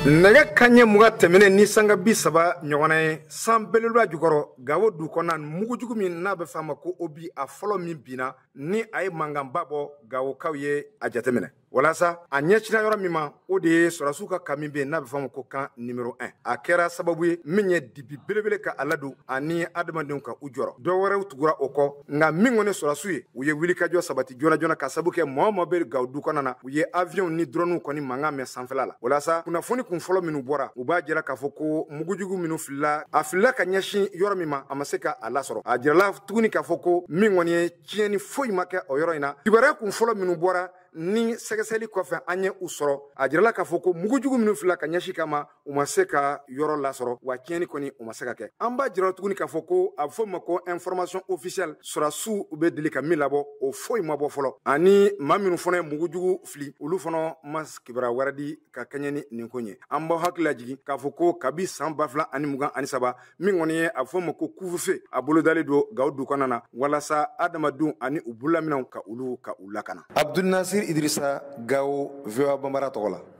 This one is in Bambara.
nɛgɛ kaɲɛ muga tɛmɛnen ni sanga bi saba ɲɔgɔnna ye san belebeleba jukɔrɔ Gawo du kɔnɔna mugujugu min n'a bɛ f'a ma ko Obi a fɔlɔ min binna ni a ye mankanba bɔ Gawokaw ye a jateminɛ walasa a ɲɛcina yɔrɔ min ma o de ye sɔrɔsiw ka kan min bɛ yen n'a bɛ f'a ma ko kan numéro 1 a kɛra sababu ye min ye dibi belebele ka a ladon ani adamadenw ka u jɔrɔ dɔ wɛrɛw tugura o kɔ nka min kɔni sɔrɔsiw ye u ye wulikajɔ sabati joona joona ka sababu kɛ mɔgɔ o mɔgɔ bɛ Gawo du kɔnɔna na u ye avion ni drone kɔni mankan mɛn sanfɛla la walasa kunnafoni kun fɔlɔ minnu bɔra u b'a jira k'a fɔ ko mugujugu minnu filila a filila ka ɲɛsin yɔrɔ min ma a ma se ka a lasɔrɔ a jirala tuguni k'a fɔ ko min kɔni ye tiɲɛni foyi ma kɛ o yɔrɔ in na kibaruya kun fɔlɔ minnu bɔra ni sɛgɛsɛgɛli kɔfɛ an ye u sɔrɔ a jirala k'a fɔ ko mugujugu minnu filila ka ɲɛsin kama u ma se ka yɔrɔ lasɔrɔ wa tiɲɛni kɔni u ma se ka kɛ an b'a jira tuguni k'a fɔ ko a bɛ fɔ ma ko information officielle sɔrɔsiw u bɛ deli ka min labɔ o foyi ma bɔ fɔlɔ ani maa minnu fana ye mugujugu fili olu fana ma kibaruya wɛrɛ di ka kɛɲɛ ni nin ko ye an b'aw hakili lajigin k'a fɔ ko kabi san 2023 min kɔni ye a bɛ fɔ ma ko couvre-feu a bolodalen don Gawo du kɔnɔna na walasa adamadenw ani u bololaminɛw ka olu ka u lakana Abdul Nasir Idrissa Gawo VOA Banbara tɔgɔ la